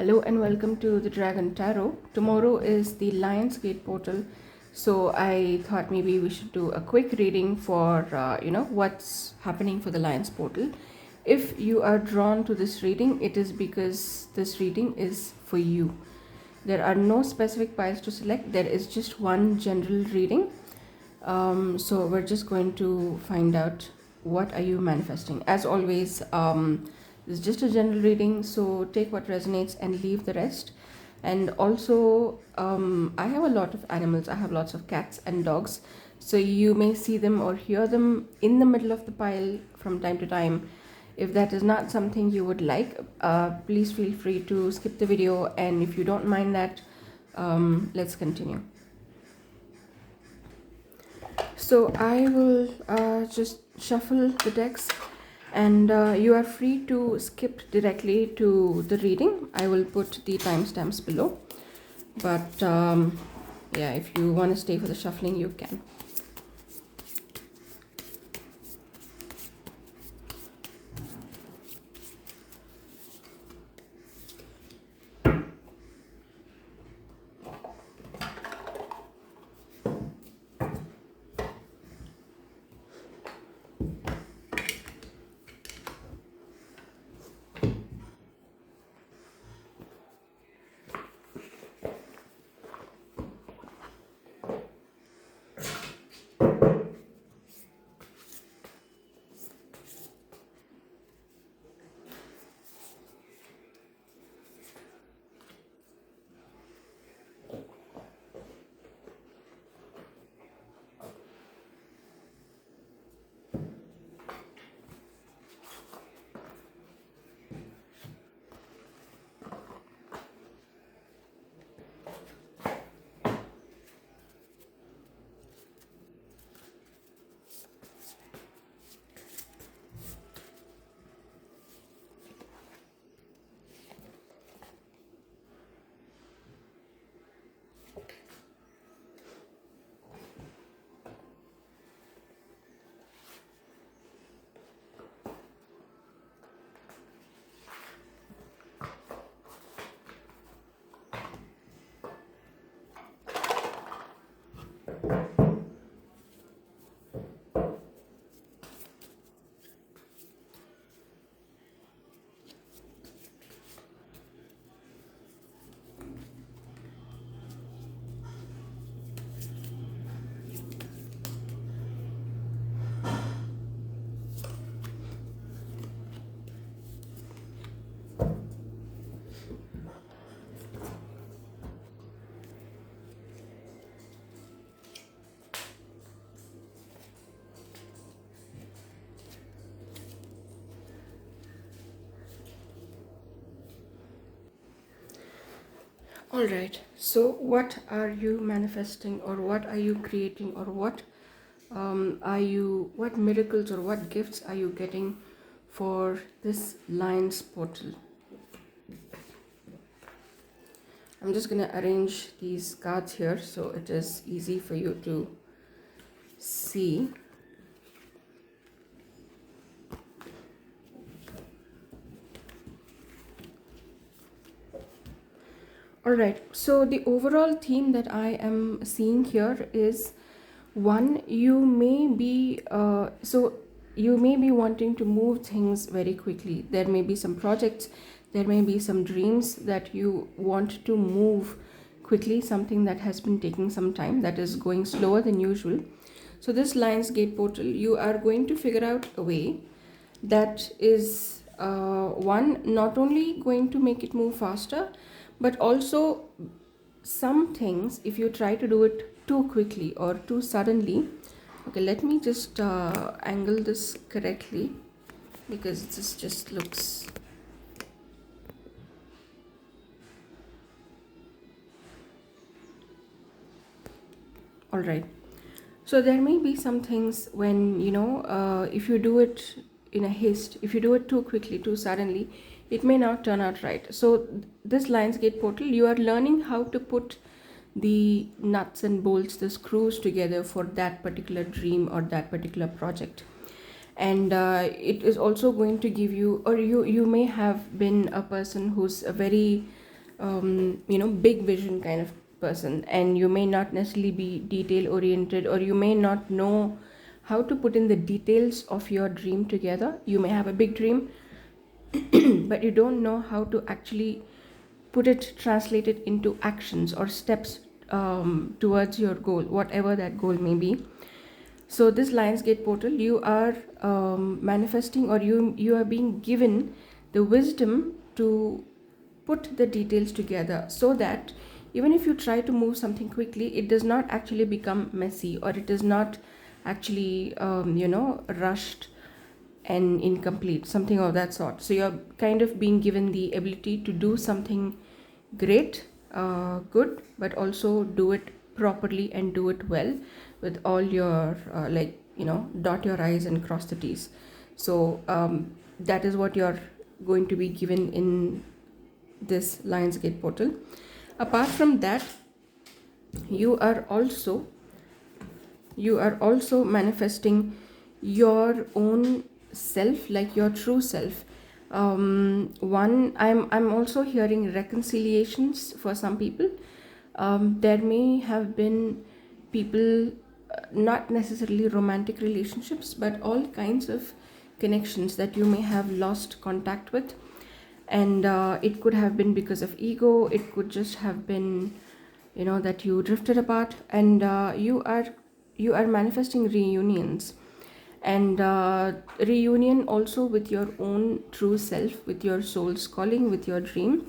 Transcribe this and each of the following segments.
Hello and welcome to the Dragon Tarot. Tomorrow is the Lionsgate portal, so I thought maybe we should do a quick reading for what's happening for the Lions portal. If you are drawn to this reading, it is because this reading is for you. There are no specific piles to select. There is just one general reading. So we're just going to find out what are you manifesting. As always, it's just a general reading, so take what resonates and leave the rest. And also, I have a lot of animals. I have lots of cats and dogs, so you may see them or hear them in the middle of the pile from time to time. If that is not something you would like, please feel free to skip the video, and if you don't mind that, let's continue. So I will just shuffle the decks, and you are free to skip directly to the reading. I will put the timestamps below, but yeah, if you want to stay for the shuffling, you can. All right, so what are you manifesting, or what are you creating, or what what miracles or what gifts are you getting for this Lions portal? I'm just going to arrange these cards here so it is easy for you to see. All right, so the overall theme that I am seeing here is one, you may be you may be wanting to move things very quickly. There may be some projects, there may be some dreams that you want to move quickly, something that has been taking some time, that is going slower than usual. So this Lionsgate portal, you are going to figure out a way that is one, not only going to make it move faster, but also some things, if you try to do it too quickly or too suddenly. Okay, let me just angle this correctly, because this just looks all right. So there may be some things when if you do it in a haste, if you do it too quickly, too suddenly, it may not turn out right. So this Lionsgate portal, you are learning how to put the nuts and bolts, the screws together for that particular dream or that particular project. And it is also going to give you, or you may have been a person who's a very big vision kind of person, and you may not necessarily be detail oriented, or you may not know how to put in the details of your dream together. You may have a big dream, but you don't know how to actually put it, translate it into actions or steps towards your goal, whatever that goal may be. So this Lionsgate portal, you are manifesting, or you are being given the wisdom to put the details together, so that even if you try to move something quickly, it does not actually become messy, or it is not actually rushed and incomplete, something of that sort. So you're kind of being given the ability to do something great, good, but also do it properly and do it well, with all your dot your i's and cross the t's. So that is what you're going to be given in this Lionsgate portal. Apart from that, you are also manifesting your own self, like your true self. I'm also hearing reconciliations for some people. There may have been people, not necessarily romantic relationships, but all kinds of connections that you may have lost contact with. And it could have been because of ego, it could just have been that you drifted apart, and you are manifesting reunions, and reunion also with your own true self, with your soul's calling, with your dream.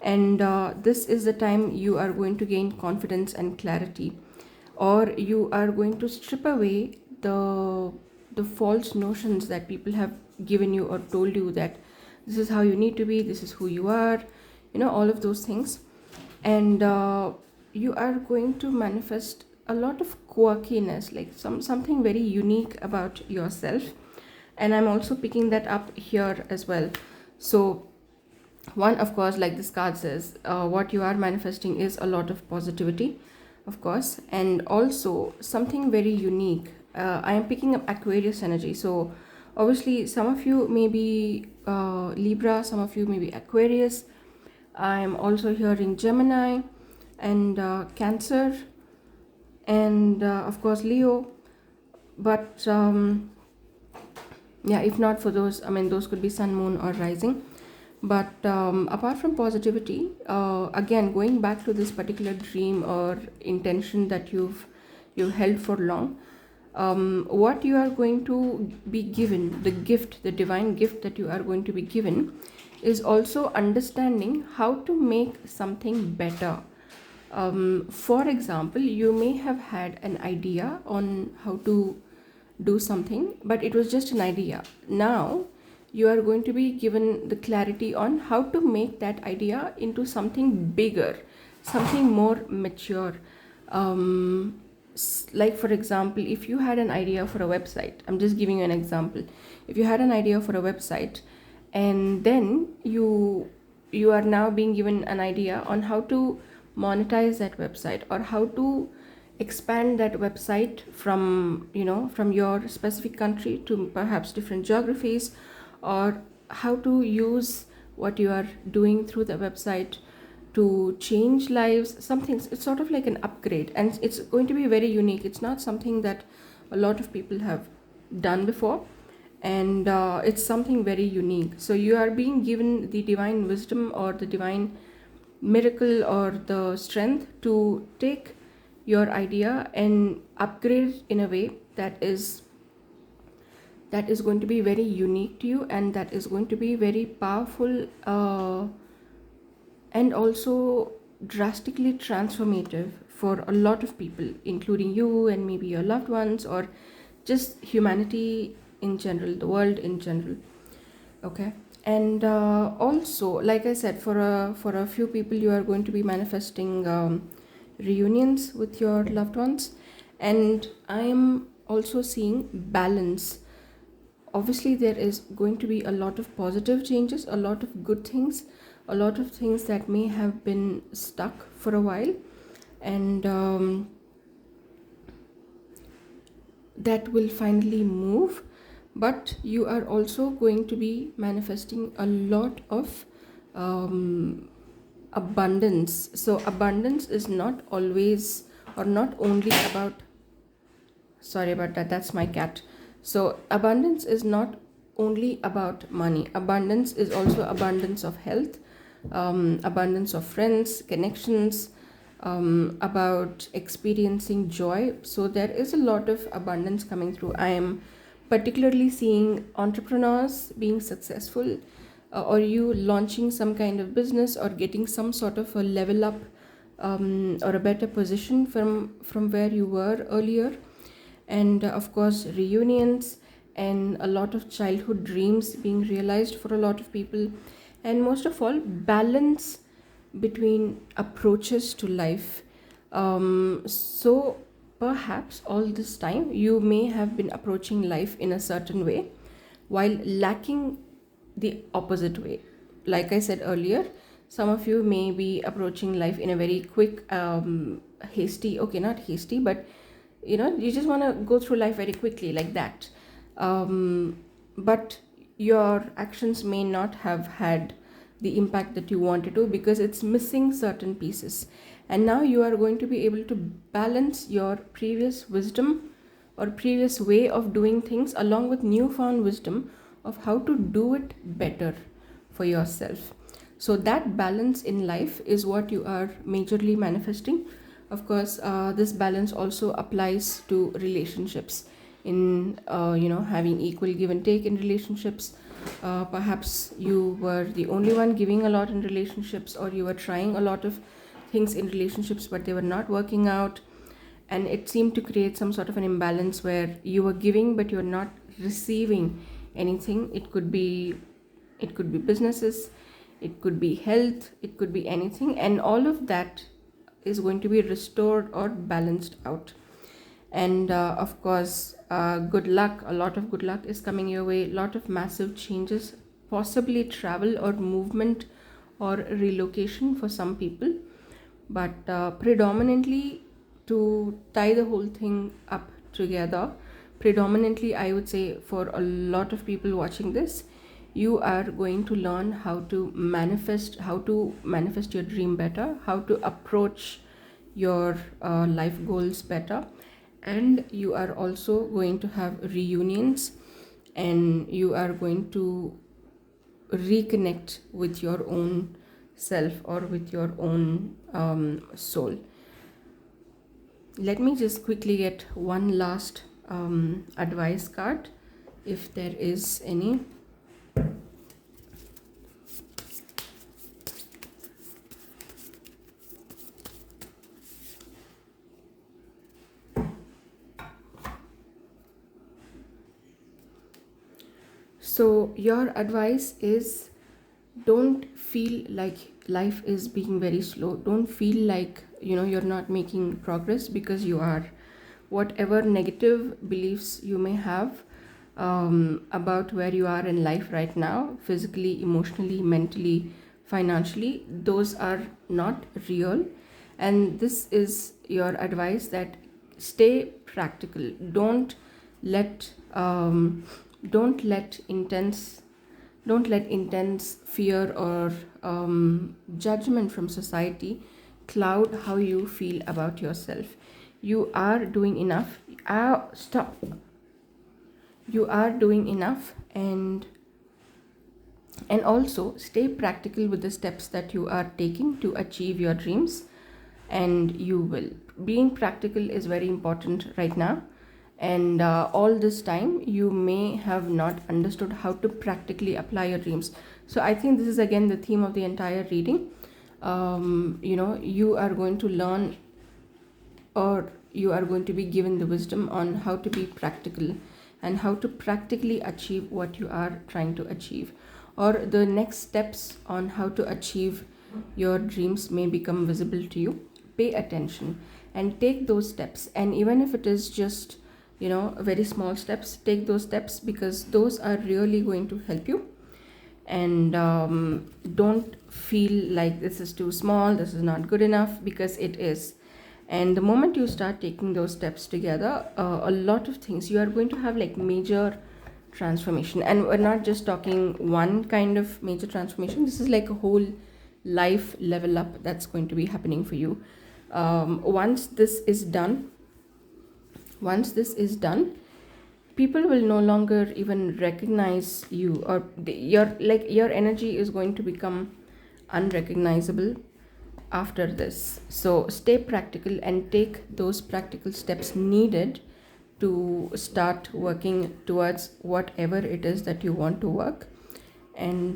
And this is the time you are going to gain confidence and clarity, or you are going to strip away the false notions that people have given you or told you, that this is how you need to be, this is who you are, all of those things. And you are going to manifest a lot of quirkiness, like something very unique about yourself. And I'm also picking that up here as well. So one, of course, like this card says, what you are manifesting is a lot of positivity, of course, and also something very unique. I am picking up Aquarius energy. So obviously some of you may be Libra, some of you may be Aquarius. I'm also hearing Gemini and Cancer, and of course Leo. But yeah, if not for those, I mean, those could be Sun, Moon, or Rising. But apart from positivity, again, going back to this particular dream or intention that you've held for long, what you are going to be given, the gift, the divine gift that you are going to be given, is also understanding how to make something better. For example, you may have had an idea on how to do something, but it was just an idea. Now you are going to be given the clarity on how to make that idea into something bigger, something more mature. Like for example, if you had an idea for a website, I'm just giving you an example. If you had an idea for a website, and then you are now being given an idea on how to monetize that website, or how to expand that website from from your specific country to perhaps different geographies, or how to use what you are doing through the website to change lives, something. It's sort of like an upgrade, and it's going to be very unique. It's not something that a lot of people have done before, and it's something very unique. So you are being given the divine wisdom, or the divine miracle, or the strength to take your idea and upgrade it in a way that is going to be very unique to you, and that is going to be very powerful, and also drastically transformative for a lot of people, including you and maybe your loved ones, or just humanity in general, the world in general. Okay. And also, like I said, for a few people, you are going to be manifesting reunions with your loved ones. And I am also seeing balance. Obviously there is going to be a lot of positive changes, a lot of good things, a lot of things that may have been stuck for a while, and that will finally move. But you are also going to be manifesting a lot of abundance. So abundance is not always or not only about, sorry about that, that's my cat. So abundance is not only about money. Abundance is also abundance of health, abundance of friends, connections, about experiencing joy. So there is a lot of abundance coming through. I am particularly seeing entrepreneurs being successful, or you launching some kind of business or getting some sort of a level up, or a better position from where you were earlier. And of course reunions, and a lot of childhood dreams being realized for a lot of people. And most of all, balance between approaches to life. So perhaps all this time you may have been approaching life in a certain way while lacking the opposite way. Like I said earlier, some of you may be approaching life in a very quick, hasty, okay, not hasty, but you just want to go through life very quickly, like that. But your actions may not have had the impact that you wanted to, because it's missing certain pieces. And now you are going to be able to balance your previous wisdom or previous way of doing things along with newfound wisdom of how to do it better for yourself. So that balance in life is what you are majorly manifesting. Of course, this balance also applies to relationships, in having equal give and take in relationships. Perhaps you were the only one giving a lot in relationships, or you were trying a lot of things in relationships but they were not working out, and it seemed to create some sort of an imbalance where you were giving but you're not receiving anything. It could be businesses, it could be health, it could be anything, and all of that is going to be restored or balanced out. And of course, good luck, a lot of good luck is coming your way, a lot of massive changes, possibly travel or movement or relocation for some people. But predominantly, to tie the whole thing up together, predominantly I would say for a lot of people watching this, you are going to learn how to manifest your dream better, how to approach your life goals better. And you are also going to have reunions, and you are going to reconnect with your own self or with your own soul. Let me just quickly get one last advice card, if there is any. So your advice is, don't feel like life is being very slow. Don't feel like you're not making progress, because you are. Whatever negative beliefs you may have about where you are in life right now, physically, emotionally, mentally, financially, those are not real. And this is your advice, that stay practical. Let don't let intense don't let intense fear or judgment from society cloud how you feel about yourself. You are doing enough. Stop. You are doing enough. And also stay practical with the steps that you are taking to achieve your dreams, and you will. Being practical is very important right now. And all this time you may have not understood how to practically apply your dreams. So I think this is again the theme of the entire reading. You are going to learn, or you are going to be given the wisdom on how to be practical and how to practically achieve what you are trying to achieve, or the next steps on how to achieve your dreams may become visible to you. Pay attention and take those steps, and even if it is just very small steps, take those steps, because those are really going to help you. And don't feel like this is too small, this is not good enough, because it is. And the moment you start taking those steps together, a lot of things, you are going to have like major transformation. And we're not just talking one kind of major transformation, this is like a whole life level up that's going to be happening for you. Once this is done, people will no longer even recognize you, or your energy is going to become unrecognizable after this. So stay practical and take those practical steps needed to start working towards whatever it is that you want to work. And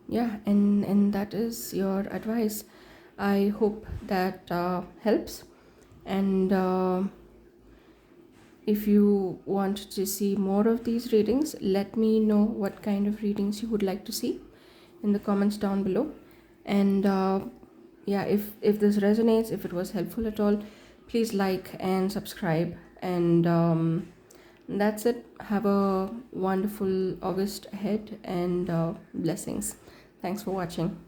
yeah, and that is your advice. I hope that helps. And if you want to see more of these readings, let me know what kind of readings you would like to see in the comments down below. And yeah, if this resonates, if it was helpful at all, please like and subscribe. And that's it. Have a wonderful August ahead, and blessings. Thanks for watching.